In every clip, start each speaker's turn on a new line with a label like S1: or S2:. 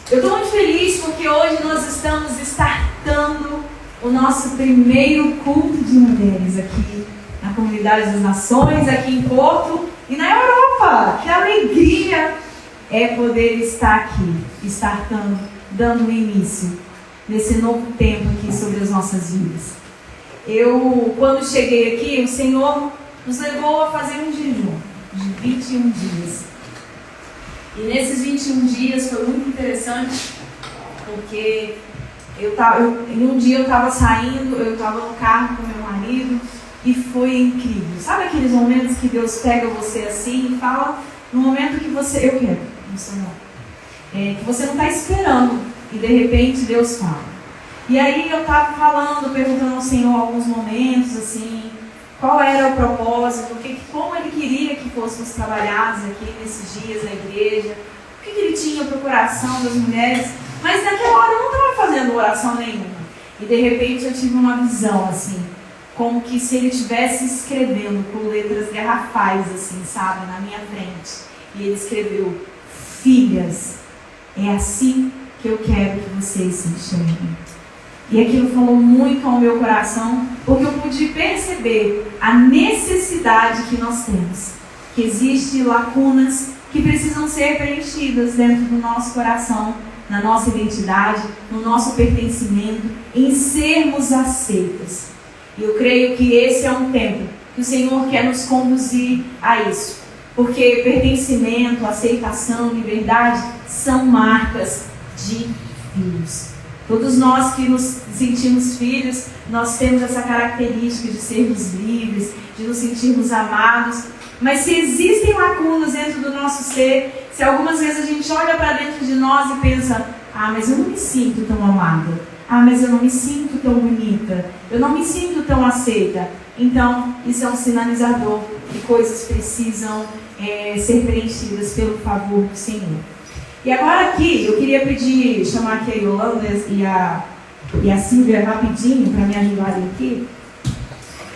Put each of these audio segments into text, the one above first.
S1: Eu estou muito feliz porque hoje nós estamos startando o nosso primeiro culto de mulheres aqui na Comunidade das Nações, aqui em Porto e na Europa. Que alegria é poder estar aqui, startando, dando início nesse novo tempo aqui sobre as nossas vidas. Quando cheguei aqui, o Senhor nos levou a fazer um jejum de 21 dias. E nesses 21 dias foi muito interessante, porque em um dia eu estava saindo, eu estava no carro com meu marido e foi incrível. Sabe aqueles momentos que Deus pega você assim e fala, no momento que você, que você não está esperando e de repente Deus fala. E aí eu estava falando, perguntando ao Senhor alguns momentos assim, qual era o propósito, como Ele queria que fôssemos trabalhados aqui nesses dias na igreja, o que Ele tinha para o coração das mulheres, mas naquela hora eu não estava fazendo oração nenhuma. E de repente eu tive uma visão assim, como que se Ele estivesse escrevendo com letras garrafais assim, sabe, na minha frente. E Ele escreveu, filhas, é assim que eu quero que vocês se enxerguem. E aquilo falou muito ao meu coração, porque eu pude perceber a necessidade que nós temos. Que existem lacunas que precisam ser preenchidas dentro do nosso coração, na nossa identidade, no nosso pertencimento, em sermos aceitas. E eu creio que esse é um tempo que o Senhor quer nos conduzir a isso. Porque pertencimento, aceitação, liberdade são marcas de filhos. Todos nós que nos sentimos filhos, nós temos essa característica de sermos livres, de nos sentirmos amados. Mas se existem lacunas dentro do nosso ser, se algumas vezes a gente olha para dentro de nós e pensa, mas eu não me sinto tão amada, mas eu não me sinto tão bonita, eu não me sinto tão aceita. Então, isso é um sinalizador que coisas precisam ser preenchidas pelo favor do Senhor. E agora aqui, eu queria chamar aqui a Yolanda e a Silvia rapidinho para me ajudarem aqui.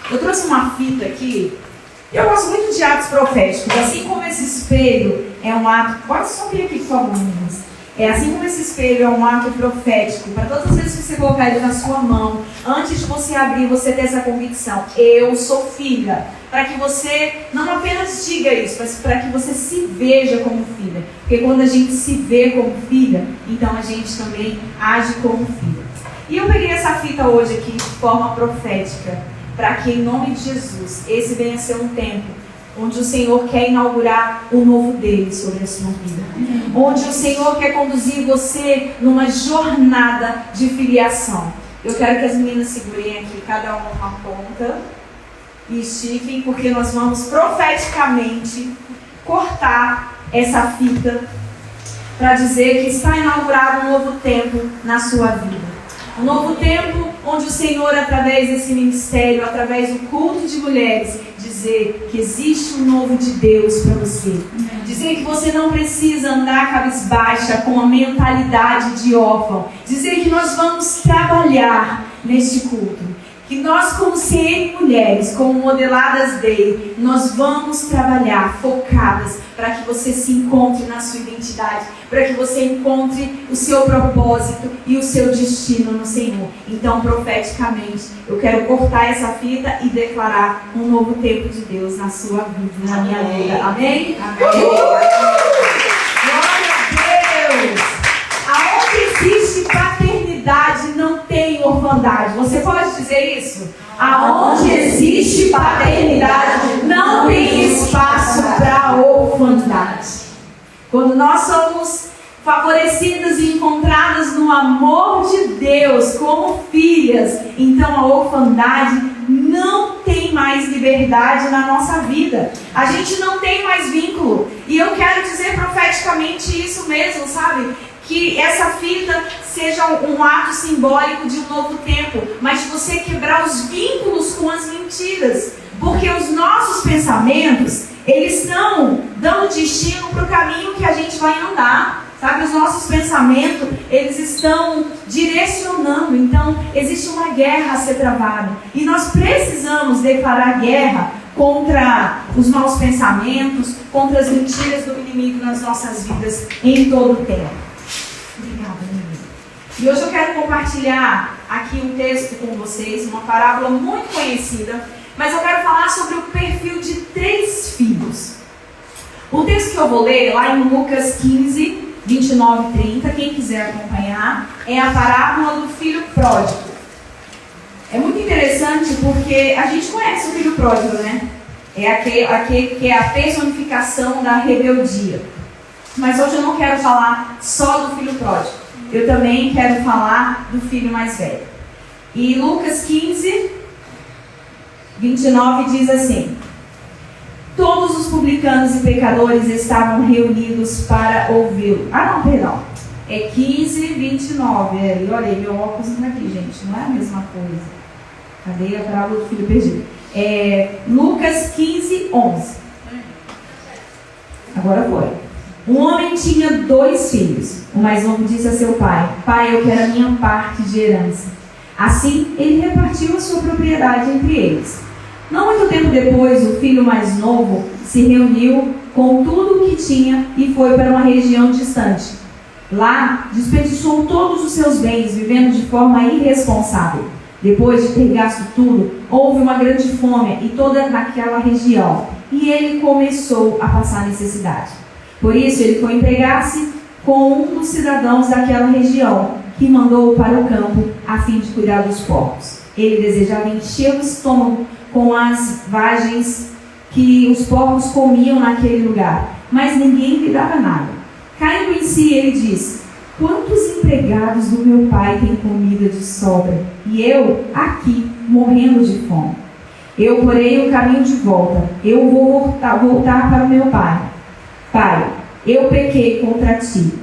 S1: Eu trouxe uma fita aqui. Eu gosto muito de atos proféticos. Assim como esse espelho é um ato... Pode subir aqui, por favor, meninas. Assim como esse espelho é um ato profético, para todas as vezes que você colocar ele na sua mão, antes de você abrir, você ter essa convicção. Eu sou filha. Para que você não apenas diga isso, mas para que você se veja como filha. Porque quando a gente se vê como filha, então a gente também age como filha. E eu peguei essa fita hoje aqui de forma profética, para que em nome de Jesus, esse venha a ser um tempo onde o Senhor quer inaugurar o novo dele sobre a sua vida. Onde o Senhor quer conduzir você numa jornada de filiação. Eu quero que as meninas segurem aqui, cada uma ponta, e estiquem, porque nós vamos profeticamente cortar essa fita para dizer que está inaugurado um novo tempo na sua vida. Um novo tempo onde o Senhor, através desse ministério, através do culto de mulheres, dizer que existe um novo de Deus para você. Dizer que você não precisa andar cabisbaixa com a mentalidade de órfão. Dizer que nós vamos trabalhar neste culto. Que nós, como CN Mulheres, como modeladas dele, nós vamos trabalhar focadas para que você se encontre na sua identidade, para que você encontre o seu propósito e o seu destino no Senhor. Então, profeticamente, eu quero cortar essa fita e declarar um novo tempo de Deus na sua vida, na minha vida. Amém? Amém. Glória a Deus! Aonde existe paternidade, não tem orfandade. Você pode dizer isso? Aonde existe paternidade, não tem espaço para orfandade. Quando nós somos favorecidas e encontradas no amor de Deus como filhas, então a orfandade não tem mais liberdade na nossa vida. A gente não tem mais vínculo. E eu quero dizer profeticamente isso mesmo, sabe? Que essa fita seja um ato simbólico de um novo tempo, mas de você quebrar os vínculos com as mentiras, porque os nossos pensamentos, eles estão dando destino para o caminho que a gente vai andar, sabe? Os nossos pensamentos, eles estão direcionando, então existe uma guerra a ser travada, e nós precisamos declarar guerra contra os maus pensamentos, contra as mentiras do inimigo nas nossas vidas em todo o tempo. Obrigada. E hoje eu quero compartilhar aqui um texto com vocês, uma parábola muito conhecida, mas eu quero falar sobre o perfil de 3 filhos. O texto que eu vou ler, lá em Lucas 15, 29 e 30, quem quiser acompanhar, é a parábola do filho pródigo. É muito interessante porque a gente conhece o filho pródigo, né? É aquele que é a personificação da rebeldia. Mas hoje eu não quero falar só do filho pródigo. Eu também quero falar do filho mais velho. E Lucas 15, 29 diz assim: todos os publicanos e pecadores estavam reunidos para ouvi-lo. É 15, 29. Olha aí, meu óculos está aqui, gente. Não é a mesma coisa. Cadê a parábola do filho perdido? Lucas 15, 11. Agora foi. Um homem tinha 2 filhos. O mais novo disse a seu pai: pai, eu quero a minha parte de herança. Assim, ele repartiu a sua propriedade entre eles. Não muito tempo depois, o filho mais novo se reuniu com tudo o que tinha e foi para uma região distante. Lá, desperdiçou todos os seus bens, vivendo de forma irresponsável. Depois de ter gasto tudo, houve uma grande fome em toda aquela região, e ele começou a passar necessidade. Por isso, ele foi empregar-se com um dos cidadãos daquela região, que mandou-o para o campo a fim de cuidar dos porcos. Ele desejava encher o estômago com as vagens que os porcos comiam naquele lugar, mas ninguém lhe dava nada. Caindo em si, ele disse: quantos empregados do meu pai têm comida de sobra, e eu aqui morrendo de fome? Eu porei o caminho de volta, eu vou voltar para o meu pai. Pai, eu pequei contra ti,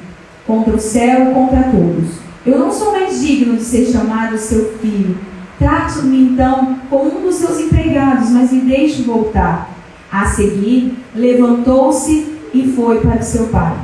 S1: contra o céu e contra todos. Eu não sou mais digno de ser chamado seu filho. Trate-me então como um dos seus empregados, mas me deixe voltar. A seguir, levantou-se e foi para o seu pai.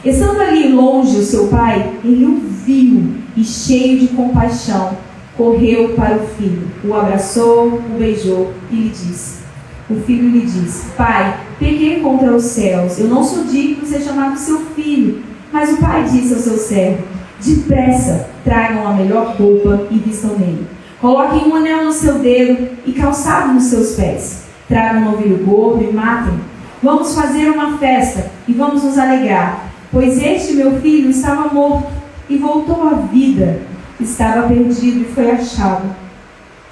S1: Estando ali longe o seu pai, ele o viu e, cheio de compaixão, correu para o filho, o abraçou, o beijou e lhe disse. O filho lhe disse: pai, pequei contra os céus, eu não sou digno de ser chamado seu filho. Mas o pai disse ao seu servo: depressa, tragam a melhor roupa e vistam nele. Coloquem um anel no seu dedo e calçado nos seus pés. Tragam um novilho gordo e matem. Vamos fazer uma festa e vamos nos alegrar, pois este meu filho estava morto e voltou à vida. Estava perdido e foi achado.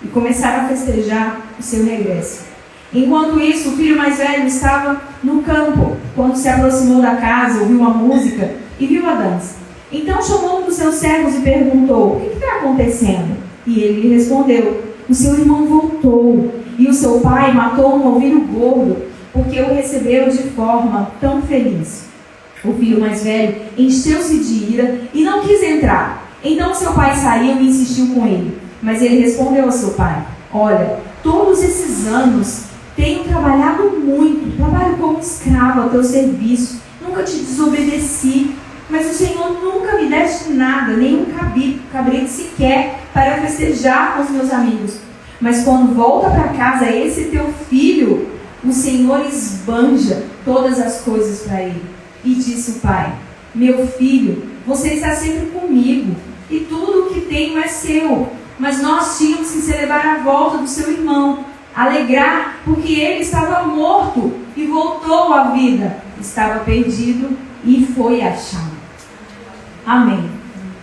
S1: E começaram a festejar o seu regresso. Enquanto isso, o filho mais velho estava no campo. Quando se aproximou da casa, ouviu a música e viu a dança. Então chamou um dos seus servos e perguntou: o que está acontecendo? E ele lhe respondeu: o seu irmão voltou, e o seu pai matou um novilho gordo, porque o recebeu de forma tão feliz. O filho mais velho encheu-se de ira e não quis entrar. Então seu pai saiu e insistiu com ele. Mas ele respondeu ao seu pai: olha, todos esses anos tenho trabalhado muito, trabalho como escravo ao teu serviço, nunca te desobedeci, mas o Senhor nunca me deste nada, nem um cabrito sequer para festejar com os meus amigos. Mas quando volta para casa esse teu filho, o Senhor esbanja todas as coisas para ele. E disse o pai: meu filho, você está sempre comigo, e tudo o que tenho é seu. Mas nós tínhamos que celebrar a volta do seu irmão, alegrar, porque ele estava morto e voltou à vida, estava perdido e foi achado. Amém.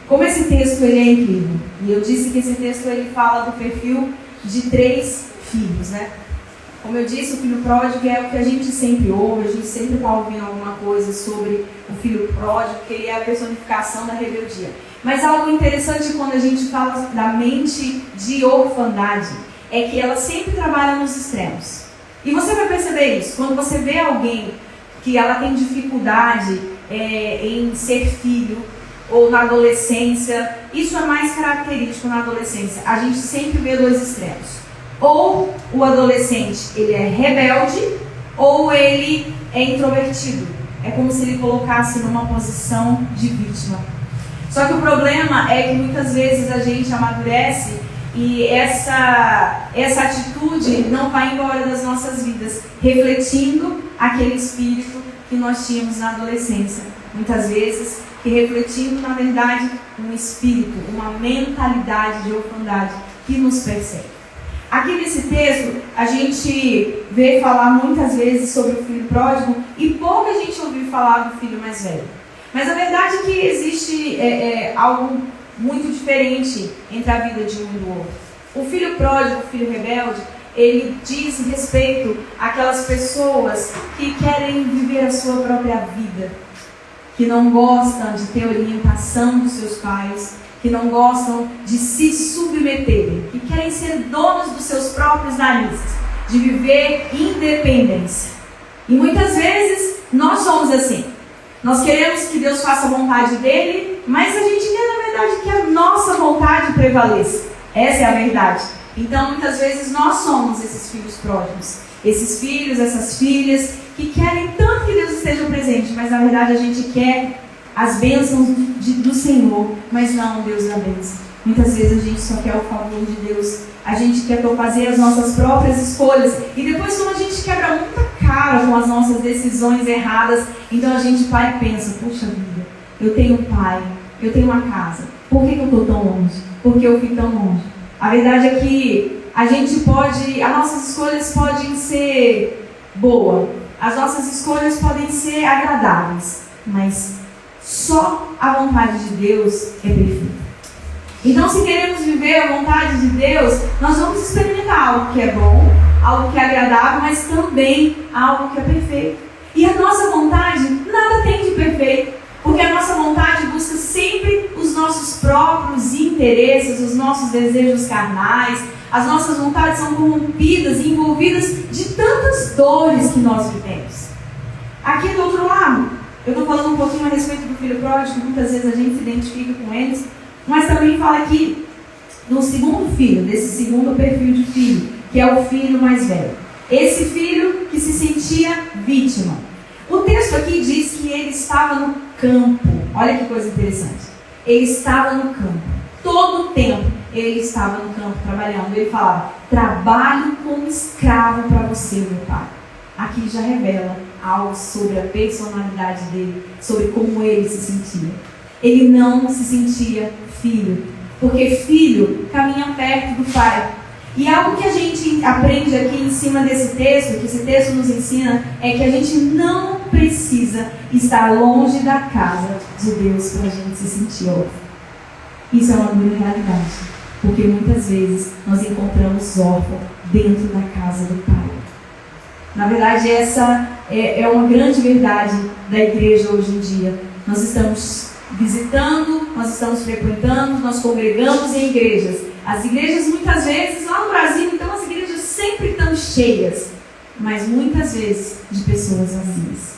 S1: Como esse texto ele é incrível, e eu disse que esse texto ele fala do perfil de 3 filhos, né? Como eu disse, o filho pródigo é o que a gente sempre ouve, a gente sempre está ouvindo alguma coisa sobre o filho pródigo, que ele é a personificação da rebeldia. Mas algo interessante quando a gente fala da mente de orfandade é que ela sempre trabalha nos extremos. E você vai perceber isso quando você vê alguém que ela tem dificuldade em ser filho, ou na adolescência. Isso é mais característico na adolescência. A gente sempre vê 2 extremos. Ou o adolescente ele é rebelde, ou ele é introvertido. É como se ele colocasse numa posição de vítima. Só que o problema é que muitas vezes a gente amadurece e essa atitude não vai embora das nossas vidas, refletindo aquele espírito que nós tínhamos na adolescência. muitas vezes, que refletindo, na verdade, um espírito, uma mentalidade de orfandade que nos persegue. Aqui nesse texto, a gente vê falar muitas vezes sobre o filho pródigo e pouca gente ouviu falar do filho mais velho. Mas a verdade é que existe algo muito diferente entre a vida de um e do outro. O filho pródigo, o filho rebelde, ele diz respeito àquelas pessoas que querem viver a sua própria vida, que não gostam de ter orientação dos seus pais, que não gostam de se submeterem, que querem ser donos dos seus próprios narizes, de viver independência. E muitas vezes nós somos assim. Nós queremos que Deus faça a vontade dele, mas a gente quer, na verdade, que a nossa vontade prevaleça. Essa é a verdade. Então, muitas vezes, nós somos esses filhos pródigos. Esses filhos, essas filhas, que querem tanto que Deus esteja presente, mas, na verdade, a gente quer as bênçãos do Senhor, mas não Deus da bênção. Muitas vezes, a gente só quer o favor de Deus. A gente quer fazer as nossas próprias escolhas. E depois, quando a gente quebra muita cara com as nossas decisões erradas, então a gente para e pensa, puxa vida, eu tenho um pai, eu tenho uma casa, por que eu estou tão longe? Por que eu fui tão longe? A verdade é que as nossas escolhas podem ser boas, as nossas escolhas podem ser agradáveis, mas só a vontade de Deus é perfeita. Então, se queremos viver a vontade de Deus, nós vamos experimentar algo que é bom, algo que é agradável, mas também algo que é perfeito. E a nossa vontade nada tem de perfeito, porque a nossa vontade busca sempre os nossos próprios interesses, os nossos desejos carnais. As nossas vontades são corrompidas e envolvidas de tantas dores que nós vivemos. Aqui do outro lado, eu estou falando um pouquinho a respeito do filho pródigo, muitas vezes a gente se identifica com eles, mas também fala aqui no segundo filho, desse segundo perfil de filho, que é o filho mais velho. Esse filho que se sentia vítima. O texto aqui diz que ele estava no campo. Olha que coisa interessante. Ele estava no campo. Todo o tempo ele estava no campo trabalhando. Ele falava, trabalho como escravo para você, meu pai. Aqui já revela algo sobre a personalidade dele, sobre como ele se sentia. Ele não se sentia filho, porque filho caminha perto do pai. E algo que a gente aprende aqui em cima desse texto, que esse texto nos ensina, é que a gente não precisa estar longe da casa de Deus para a gente se sentir órfão. Isso é uma dura realidade, porque muitas vezes nós encontramos órfão dentro da casa do Pai. Na verdade, essa é uma grande verdade da igreja hoje em dia. Nós estamos visitando, nós estamos frequentando, nós congregamos em igrejas. As igrejas muitas vezes, lá no Brasil, então as igrejas sempre estão cheias, mas muitas vezes de pessoas vazias,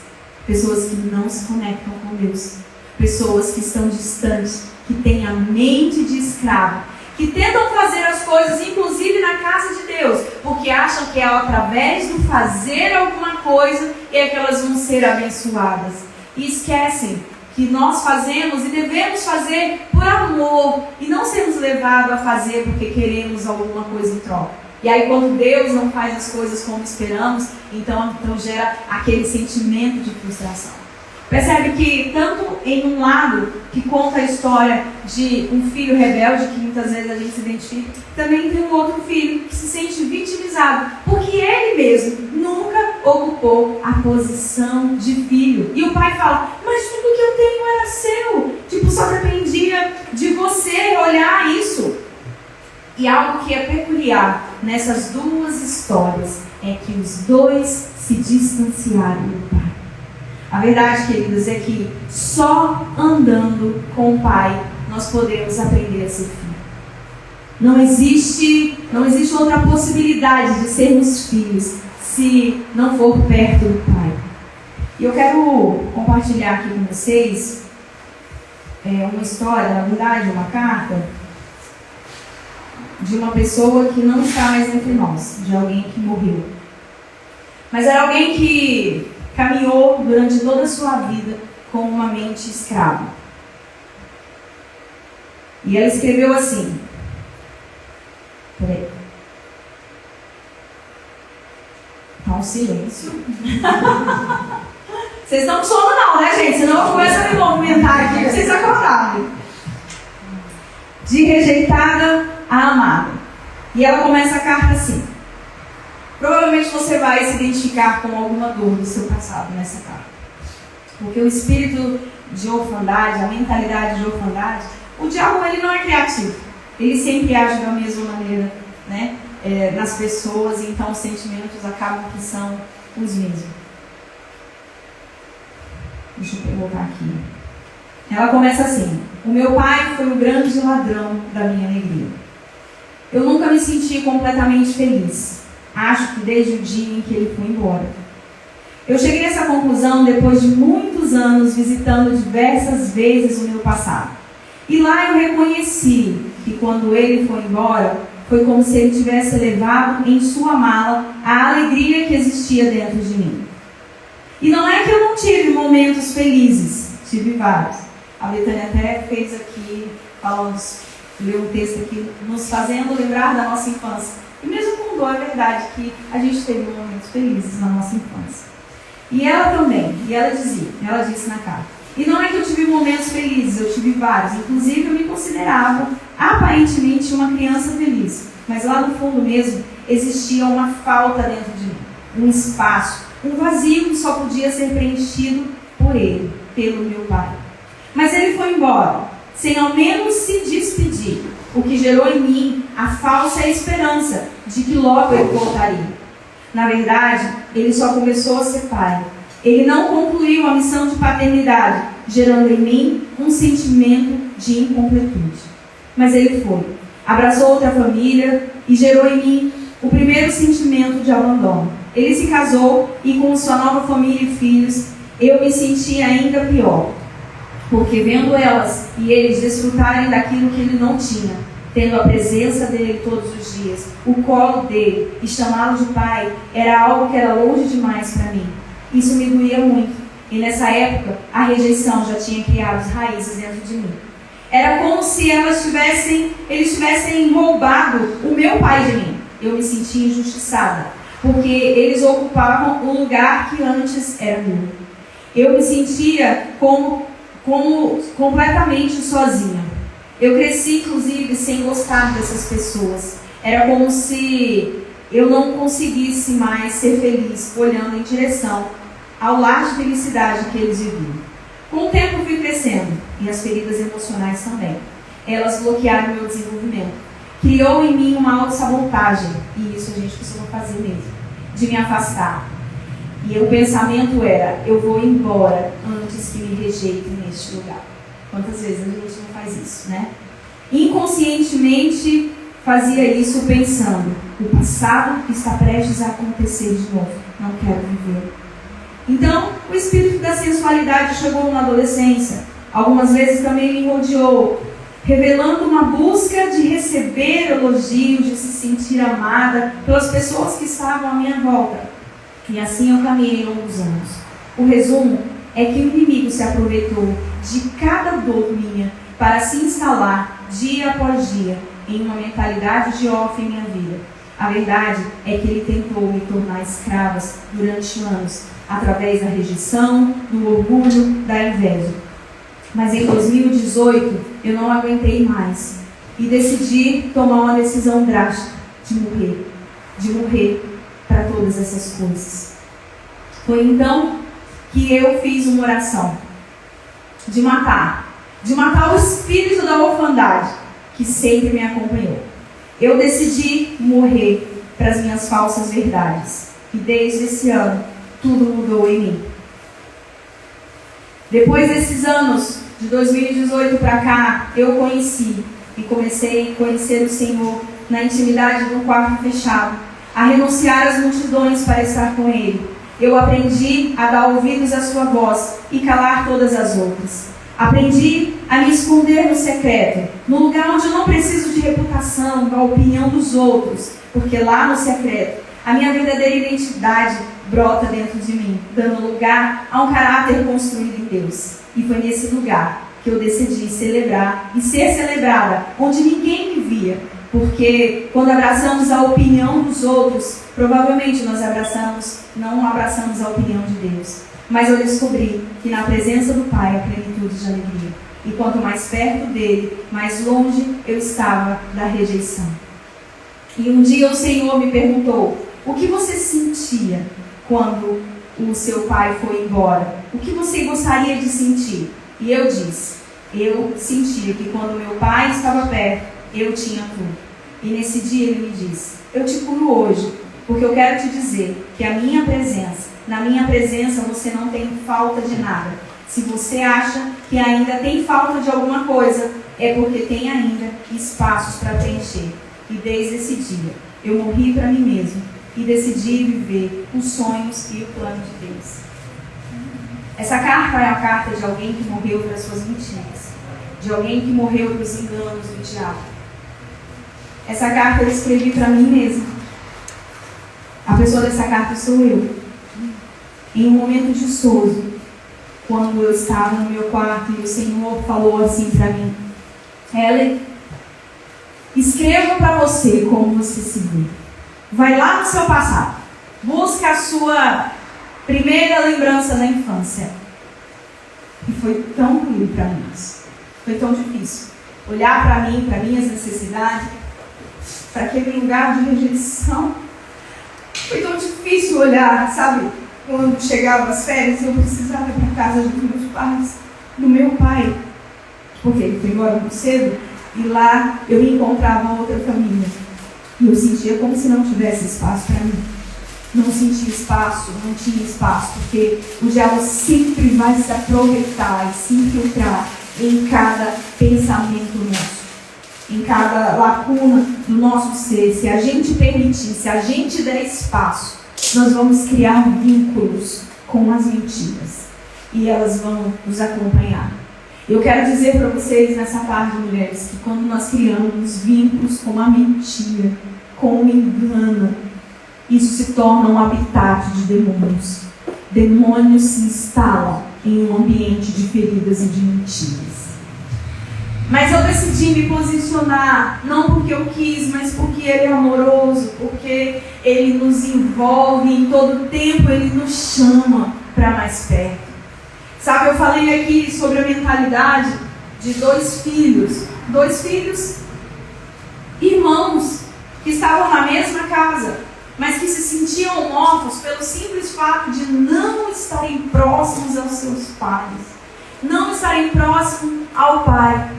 S1: pessoas que não se conectam com Deus, pessoas que estão distantes, que têm a mente de escravo, que tentam fazer as coisas, inclusive na casa de Deus, porque acham que é através do fazer alguma coisa é que elas vão ser abençoadas, e esquecem que nós fazemos e devemos fazer por amor e não sermos levados a fazer porque queremos alguma coisa em troca. E aí quando Deus não faz as coisas como esperamos, então gera aquele sentimento de frustração. Percebe que tanto em um lado que conta a história de um filho rebelde, que muitas vezes a gente se identifica, também tem um outro filho que se sente vitimizado, porque ele mesmo nunca ocupou a posição de filho. E o pai fala, mas tudo que eu tenho era seu, só dependia de você olhar isso. E algo que é peculiar nessas duas histórias é que os dois se distanciaram do pai. A verdade, queridos, é que só andando com o Pai nós podemos aprender a ser filho. Não existe outra possibilidade de sermos filhos se não for perto do Pai. E eu quero compartilhar aqui com vocês uma história, na verdade, uma carta de uma pessoa que não está mais entre nós, de alguém que morreu. Mas era alguém que caminhou durante toda a sua vida com uma mente escrava. E ela escreveu assim. Peraí. Tá um silêncio. Vocês estão com sono não, né, gente? Senão eu começo a me movimentar aqui para vocês acordarem. De rejeitada a amada. E ela começa a carta assim. Provavelmente você vai se identificar com alguma dor do seu passado nessa carta. Porque o espírito de orfandade, a mentalidade de orfandade, o diabo ele não é criativo. Ele sempre age da mesma maneira, né? Nas pessoas, e então os sentimentos acabam que são os mesmos. Deixa eu voltar aqui. Ela começa assim: o meu pai foi o grande ladrão da minha alegria. Eu nunca me senti completamente feliz. Acho que desde o dia em que ele foi embora. Eu cheguei nessa conclusão depois de muitos anos visitando diversas vezes o meu passado. E lá eu reconheci que quando ele foi embora, foi como se ele tivesse levado em sua mala a alegria que existia dentro de mim. E não é que eu não tive momentos felizes, tive vários. A Betânia até fez aqui, leu um texto aqui, nos fazendo lembrar da nossa infância. E mesmo com dor, é verdade que a gente teve momentos felizes na nossa infância. E ela também, e ela disse na carta: e não é que eu tive momentos felizes, eu tive vários. Inclusive eu me considerava aparentemente uma criança feliz. Mas lá no fundo mesmo existia uma falta dentro de mim, um espaço, um vazio que só podia ser preenchido por ele, pelo meu pai. Mas ele foi embora, sem ao menos se despedir, o que gerou em mim a falsa esperança de que logo ele voltaria. Na verdade, ele só começou a ser pai. Ele não concluiu a missão de paternidade, gerando em mim um sentimento de incompletude. Mas ele foi, abraçou outra família e gerou em mim o primeiro sentimento de abandono. Ele se casou e com sua nova família e filhos, eu me senti ainda pior. Porque vendo elas e eles desfrutarem daquilo que ele não tinha, tendo a presença dele todos os dias, o colo dele e chamá-lo de pai, era algo que era longe demais para mim. Isso me doía muito. E nessa época, a rejeição já tinha criado raízes dentro de mim. Era como se eles tivessem roubado o meu pai de mim. Eu me sentia injustiçada, porque eles ocupavam um lugar que antes era meu. Eu me sentia como completamente sozinha. Eu cresci, inclusive, sem gostar dessas pessoas. Era como se eu não conseguisse mais ser feliz, olhando em direção ao lar de felicidade que eles viviam. Com o tempo fui crescendo, e as feridas emocionais também. Elas bloquearam meu desenvolvimento. Criou em mim uma autossabotagem, e isso a gente costuma fazer mesmo, de me afastar. E o pensamento era: eu vou embora antes que me rejeitem neste lugar. Quantas vezes a gente não faz isso, né? Inconscientemente fazia isso pensando: o passado está prestes a acontecer de novo, não quero viver. Então, o espírito da sensualidade chegou na adolescência. Algumas vezes também me rodeou, revelando uma busca de receber elogios, de se sentir amada pelas pessoas que estavam à minha volta. E assim eu caminhei longos anos. O resumo é que o inimigo se aproveitou de cada dor minha para se instalar dia após dia em uma mentalidade de órfã em minha vida. A verdade é que ele tentou me tornar escravas durante anos, através da rejeição, do orgulho, da inveja. Mas em 2018 eu não aguentei mais e decidi tomar uma decisão drástica de morrer para todas essas coisas. Foi então que eu fiz uma oração de matar o espírito da orfandade que sempre me acompanhou. Eu decidi morrer para as minhas falsas verdades. E desde esse ano, tudo mudou em mim. Depois desses anos, de 2018 para cá, eu conheci e comecei a conhecer o Senhor na intimidade de um quarto fechado, a renunciar às multidões para estar com Ele. Eu aprendi a dar ouvidos à sua voz e calar todas as outras. Aprendi a me esconder no secreto, no lugar onde eu não preciso de reputação, da opinião dos outros, porque lá no secreto, a minha verdadeira identidade brota dentro de mim, dando lugar a um caráter construído em Deus. E foi nesse lugar que eu decidi celebrar e ser celebrada, onde ninguém me via, porque quando abraçamos a opinião dos outros, provavelmente nós não abraçamos a opinião de Deus. Mas eu descobri que na presença do Pai há plenitude de alegria. E quanto mais perto dele, mais longe eu estava da rejeição. E um dia o Senhor me perguntou: o que você sentia quando o seu pai foi embora? O que você gostaria de sentir? E eu disse: eu sentia que quando meu pai estava perto, eu tinha tudo. E nesse dia ele me disse: eu te curo hoje, porque eu quero te dizer que na minha presença você não tem falta de nada. Se você acha que ainda tem falta de alguma coisa, é porque tem ainda espaços para preencher. E desde esse dia, eu morri para mim mesmo e decidi viver os sonhos e o plano de Deus. Essa carta é a carta de alguém que morreu para as suas mentiras, de alguém que morreu para os enganos do diabo. Essa carta eu escrevi para mim mesmo. A pessoa dessa carta sou eu. Em um momento distoso, quando eu estava no meu quarto e o Senhor falou assim para mim: Ellen, escreva para você como você se vê. Vai lá no seu passado. Busca a sua primeira lembrança da infância. E foi tão ruim para mim isso. Foi tão difícil. Olhar para mim, para minhas necessidades, para aquele lugar de rejeição. Foi tão difícil olhar, sabe? Quando chegava as férias, eu precisava ir para casa dos meus pais, do meu pai, porque ele foi embora muito cedo, e lá eu encontrava outra família. E eu sentia como se não tivesse espaço para mim. Não sentia espaço, não tinha espaço, porque o diabo sempre vai se aproveitar e se infiltrar em cada pensamento nosso, em cada lacuna do nosso ser. Se a gente permitir, se a gente der espaço, nós vamos criar vínculos com as mentiras e elas vão nos acompanhar. Eu quero dizer para vocês nessa tarde, mulheres, que quando nós criamos vínculos com a mentira, com o engano, isso se torna um habitat de demônios. Demônios se instalam em um ambiente de feridas e de mentiras. Mas eu decidi me posicionar, não porque eu quis, mas porque Ele é amoroso, porque Ele nos envolve, em todo tempo Ele nos chama para mais perto. Sabe, eu falei aqui sobre a mentalidade de dois filhos irmãos, que estavam na mesma casa, mas que se sentiam órfãos pelo simples fato de não estarem próximos aos seus pais, não estarem próximos ao Pai.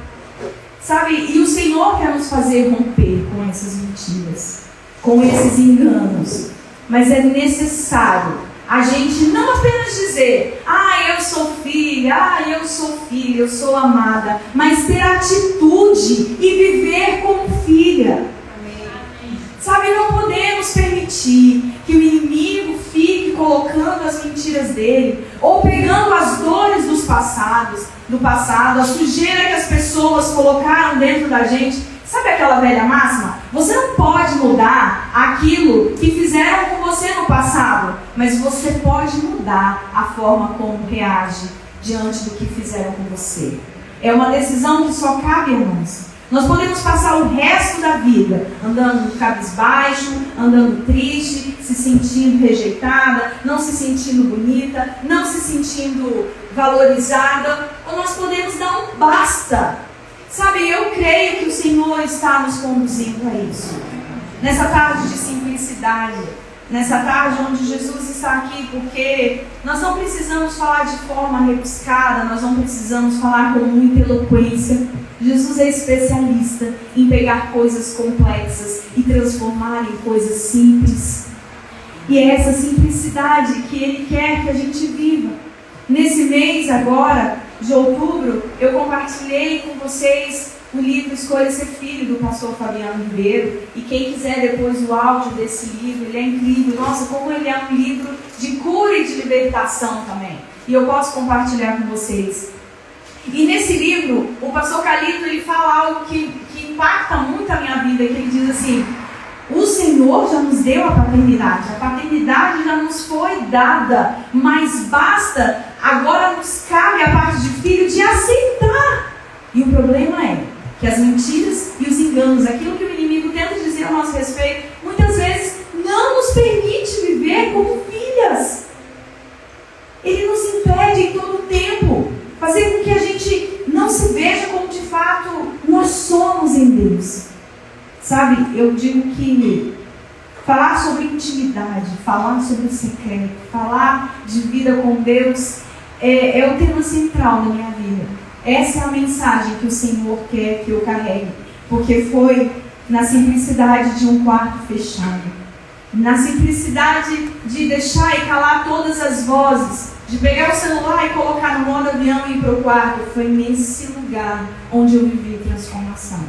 S1: Sabe, e o Senhor quer nos fazer romper com essas mentiras, com esses enganos. Mas é necessário a gente não apenas dizer: eu sou filha, eu sou filha, eu sou amada, mas ter atitude e viver como filha. Amém. Sabe, não podemos permitir que o inimigo fique colocando as mentiras dele, ou pegando as dores do passado, a sujeira que as pessoas colocaram dentro da gente. Sabe aquela velha máxima? Você não pode mudar aquilo que fizeram com você no passado, mas você pode mudar a forma como reage diante do que fizeram com você. É uma decisão que só cabe a nós. Nós podemos passar o resto da vida andando cabisbaixo, andando triste, se sentindo rejeitada, não se sentindo bonita, não se sentindo valorizada, ou nós podemos dar um basta. Sabe, eu creio que o Senhor está nos conduzindo a isso. Nessa tarde de simplicidade, nessa tarde onde Jesus está aqui, porque nós não precisamos falar de forma rebuscada, nós não precisamos falar com muita eloquência. Jesus é especialista em pegar coisas complexas e transformar em coisas simples. E é essa simplicidade que Ele quer que a gente viva. Nesse mês agora, de outubro, eu compartilhei com vocês o livro Escolha Ser Filho, do pastor Fabiano Ribeiro. E quem quiser depois o áudio desse livro, ele é incrível. Nossa, como ele é um livro de cura e de libertação também. E eu posso compartilhar com vocês. E nesse livro, o pastor Calito, ele fala algo que impacta muito a minha vida, que ele diz assim: o Senhor já nos deu a paternidade já nos foi dada, mas basta, agora nos cabe a parte de filho de aceitar. E o problema é que as mentiras e os enganos, aquilo que o inimigo tenta dizer a nosso respeito, muitas vezes não nos permite viver como filhas. Ele nos fazer com que a gente não se veja como de fato nós somos em Deus. Sabe, eu digo que falar sobre intimidade, falar sobre o secreto, falar de vida com Deus é o tema central da minha vida. Essa é a mensagem que o Senhor quer que eu carregue, porque foi na simplicidade de um quarto fechado, na simplicidade de deixar e calar todas as vozes, de pegar o celular e colocar no modo avião e ir para o quarto. Foi nesse lugar onde eu vivi transformação.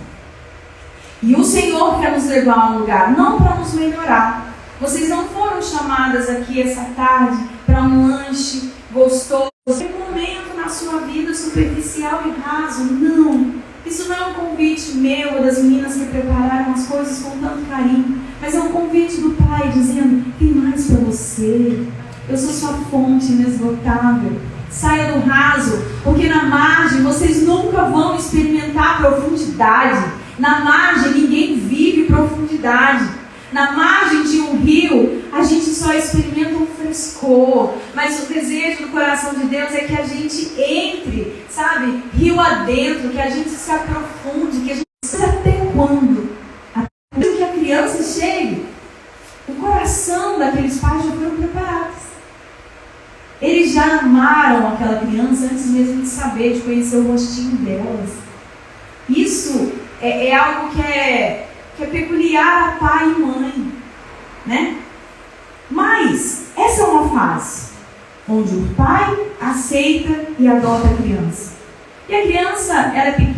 S1: E o Senhor quer nos levar a um lugar, não para nos melhorar. Vocês não foram chamadas aqui essa tarde para um lanche gostoso, um momento na sua vida superficial e raso. Não. Isso não é um convite meu ou das meninas que prepararam as coisas com tanto carinho, mas é um convite do Pai dizendo: tem mais para você. Eu sou sua fonte inesgotável. Saia do raso, porque na margem vocês nunca vão experimentar profundidade. Na margem ninguém vive profundidade. Na margem de um rio, a gente só experimenta um frescor. Mas o desejo do coração de Deus é que a gente entre, sabe, rio adentro, que a gente se aprofunde, que a gente sabe até quando? Até que a criança chegue. O coração daqueles pais já foram preparados. Eles já amaram aquela criança antes mesmo de saber, de conhecer o rostinho delas. Isso é algo que é peculiar a pai e mãe, né? Mas essa é uma fase onde o pai aceita e adota a criança. E a criança,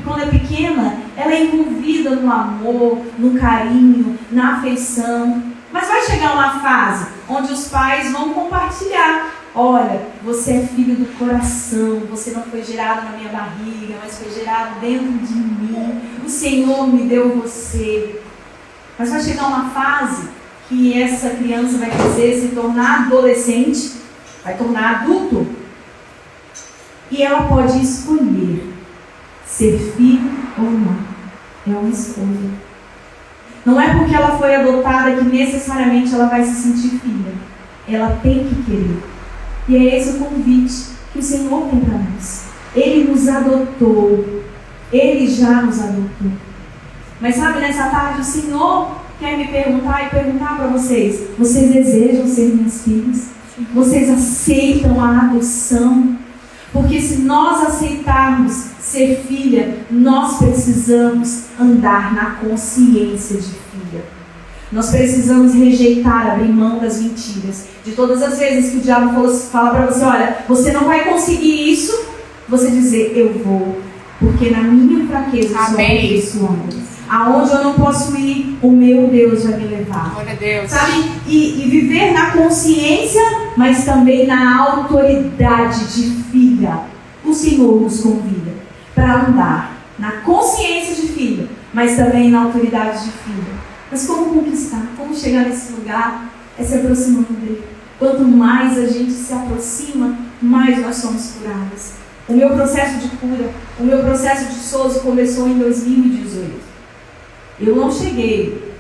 S1: quando é pequena, ela é envolvida no amor, no carinho, na afeição. Mas vai chegar uma fase onde os pais vão compartilhar. Olha, você é filho do coração, você não foi gerado na minha barriga, mas foi gerado dentro de mim. O Senhor me deu você. Mas vai chegar uma fase que essa criança vai crescer, se tornar adolescente, vai tornar adulto. E ela pode escolher ser filho ou não. É uma escolha. Não é porque ela foi adotada que necessariamente ela vai se sentir filha. Ela tem que querer. E é esse o convite que o Senhor tem para nós. Ele nos adotou. Ele já nos adotou. Mas sabe, nessa tarde o Senhor quer me perguntar e perguntar para vocês: vocês desejam ser minhas filhas? Vocês aceitam a adoção? Porque se nós aceitarmos ser filha, nós precisamos andar na consciência de filha. Nós precisamos rejeitar, abrir mão das mentiras. De todas as vezes que o diabo fala para você: olha, você não vai conseguir isso, você dizer: eu vou, porque na minha fraqueza eu sou aperfeiçoada. Aonde eu não posso ir, o meu Deus vai me levar.
S2: Glória a Deus.
S1: Sabe? E viver na consciência, mas também na autoridade de filha. O Senhor nos convida para andar na consciência de filha, mas também na autoridade de filha. Mas como conquistar? Como chegar nesse lugar? É se aproximando dele. Quanto mais a gente se aproxima, mais nós somos curados. O meu processo de cura, o meu processo de sozo começou em 2018. Eu não cheguei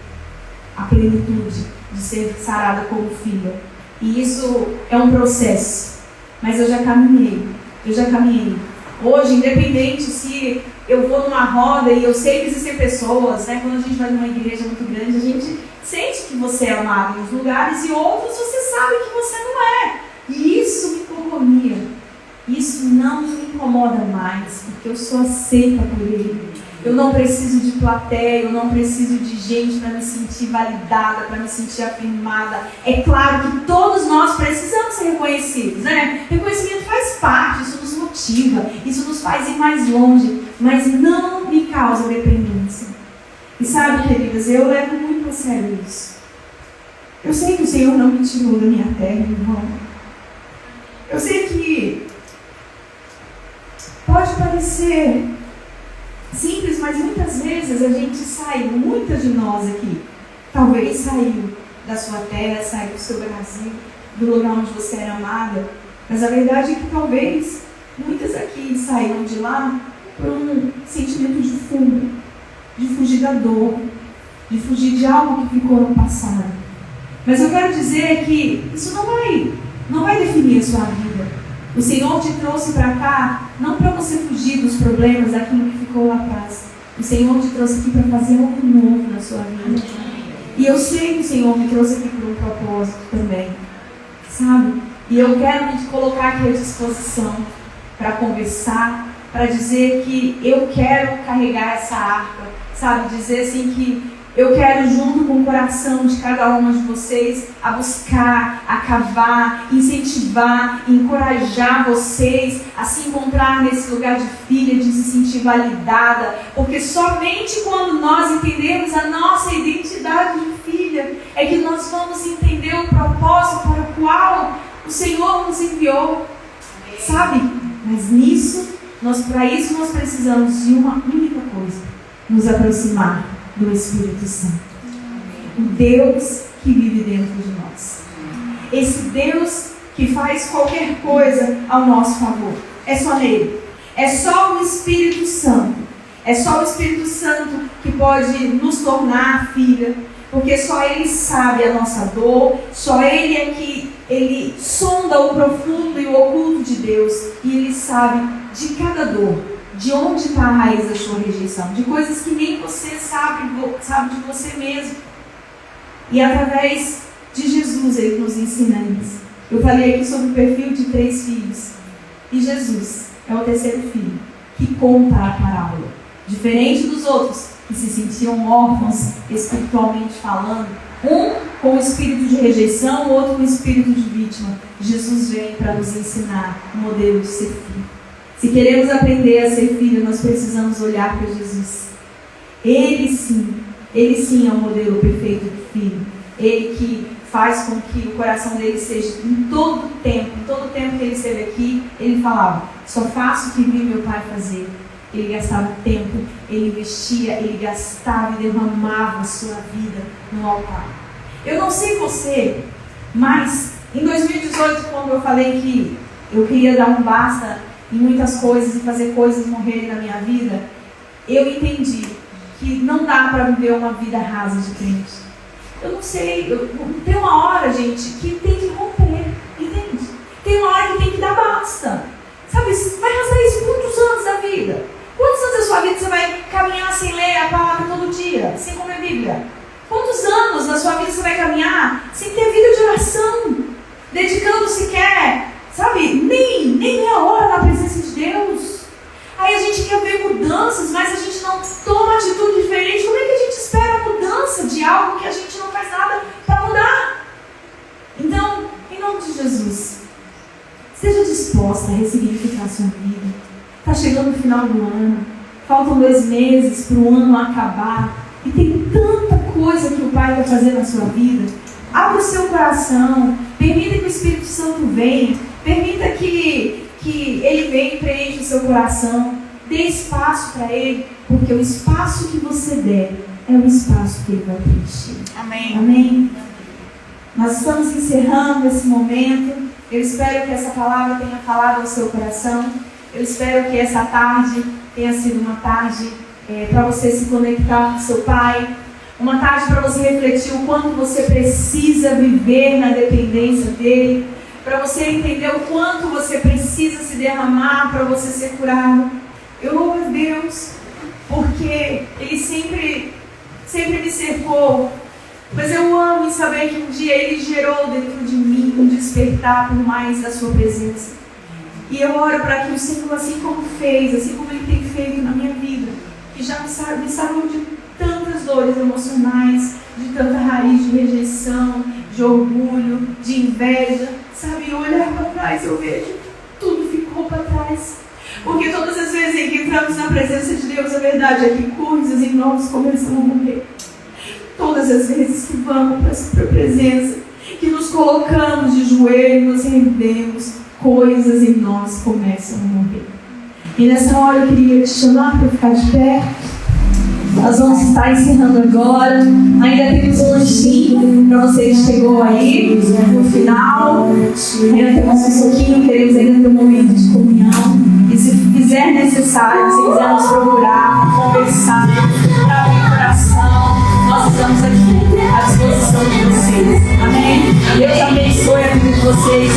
S1: à plenitude de ser sarada como filha. E isso é um processo. Mas eu já caminhei. Hoje, independente se eu vou numa roda e eu sei que existem pessoas, né? Quando a gente vai numa igreja muito grande, a gente sente que você é amado nos lugares e outros você sabe que você não é. E isso me comprometia. Isso não me incomoda mais, porque eu sou aceita por Ele. Eu não preciso de plateia, eu não preciso de gente para me sentir validada, para me sentir afirmada. É claro que todos nós precisamos ser reconhecidos, né? Reconhecimento faz parte, isso nos motiva, isso nos faz ir mais longe, mas não me causa dependência. E sabe, queridas, eu levo muito a sério isso. Eu sei que o Senhor não me tirou da minha terra, irmão. Eu sei que pode parecer simples, mas muitas vezes a gente saiu, muitas de nós aqui, talvez saiu da sua terra, saiu do seu Brasil, do lugar onde você era amada, mas a verdade é que talvez muitas aqui saíram de lá por um sentimento de fuga, de fugir da dor, de fugir de algo que ficou no passado. Mas eu quero dizer que isso não vai definir a sua vida. O Senhor te trouxe para cá não para você fugir dos problemas, daquilo que ficou lá atrás. O Senhor te trouxe aqui para fazer algo novo na sua vida. E eu sei que o Senhor me trouxe aqui por um propósito também, sabe? E eu quero me colocar aqui à disposição para conversar, para dizer que eu quero carregar essa harpa, sabe? Dizer assim que eu quero, junto com o coração de cada uma de vocês, a buscar, a cavar, incentivar, encorajar vocês a se encontrar nesse lugar de filha, de se sentir validada, porque somente quando nós entendemos a nossa identidade de filha, é que nós vamos entender o propósito para o qual o Senhor nos enviou, sabe? Mas para isso nós precisamos de uma única coisa: nos aproximar do Espírito Santo, o Deus que vive dentro de nós, esse Deus que faz qualquer coisa ao nosso favor. É só nele, é só o Espírito Santo, é só o Espírito Santo que pode nos tornar filha, porque só Ele sabe a nossa dor, só Ele é que Ele sonda o profundo e o oculto de Deus, e Ele sabe de cada dor, de onde está a raiz da sua rejeição, de coisas que nem você sabe de você mesmo. E através de Jesus Ele nos ensina isso. Eu falei aqui sobre o perfil de 3 filhos, e Jesus é o 3º filho que conta a parábola. Diferente dos outros que se sentiam órfãos espiritualmente falando, um com o espírito de rejeição, o outro com o espírito de vítima, Jesus vem para nos ensinar o modelo de ser filho. Se queremos aprender a ser filho, nós precisamos olhar para Jesus. Ele sim é o modelo perfeito de filho. Ele que faz com que o coração dele seja em todo tempo que ele esteve aqui, ele falava: só faço o que vi meu pai fazer. Ele gastava tempo, ele investia, ele gastava e derramava a sua vida no altar. Eu não sei você, mas em 2018, quando eu falei que eu queria dar um basta em muitas coisas e fazer coisas morrerem na minha vida, eu entendi que não dá para viver uma vida rasa de crente. Eu não sei, tem uma hora, gente, que tem que romper, entende? Tem uma hora que tem que dar basta. Sabe, vai rasgar isso quantos anos da vida? Quantos anos da sua vida você vai caminhar sem ler a palavra todo dia, sem comer Bíblia? Quantos anos na sua vida você vai caminhar sem ter vida de oração, dedicando sequer, sabe, nem meia hora na presença de Deus? Aí a gente quer ver mudanças, mas a gente não toma atitude diferente. Como é que a gente espera a mudança de algo que a gente não faz nada para mudar? Então, em nome de Jesus, esteja disposta a ressignificar a sua vida. Está chegando o final do ano, faltam 2 meses para o ano acabar, e tem tanta coisa que o Pai vai fazer na sua vida. Abra o seu coração, permita que o Espírito Santo venha, permita que Ele venha e preencha o seu coração, dê espaço para Ele, porque o espaço que você der é o espaço que Ele vai preencher.
S2: Amém.
S1: Amém? Nós estamos encerrando esse momento. Eu espero que essa palavra tenha falado ao seu coração. Eu espero que essa tarde tenha sido uma tarde para você se conectar com seu Pai, uma tarde para você refletir o quanto você precisa viver na dependência dEle, para você entender o quanto você precisa se derramar para você ser curado. Eu louvo a Deus, porque Ele sempre me cercou, mas eu amo em saber que um dia Ele gerou dentro de mim um despertar por mais da sua presença. E eu oro para que o Senhor, assim como Ele tem feito na minha vida, que já me sarou de tantas dores emocionais, de tanta raiz de rejeição, de orgulho, de inveja, sabe? Olhar para trás, eu vejo que tudo ficou para trás. Porque todas as vezes em que entramos na presença de Deus, a verdade é que coisas em nós começam a morrer. Todas as vezes que vamos para a sua presença, que nos colocamos de joelhos, nos rendemos, coisas em nós começam a morrer. E nessa hora eu queria te chamar para ficar de pé. Nós vamos estar encerrando agora. Ainda temos um lanchinho para você que chegou aí no final. Ainda temos um suquinho, queremos ainda ter um momento de comunhão. E se fizer necessário, se quiser nos procurar, conversar, abrir o coração, nós estamos aqui à disposição de vocês. Amém? Deus abençoe a vida de vocês.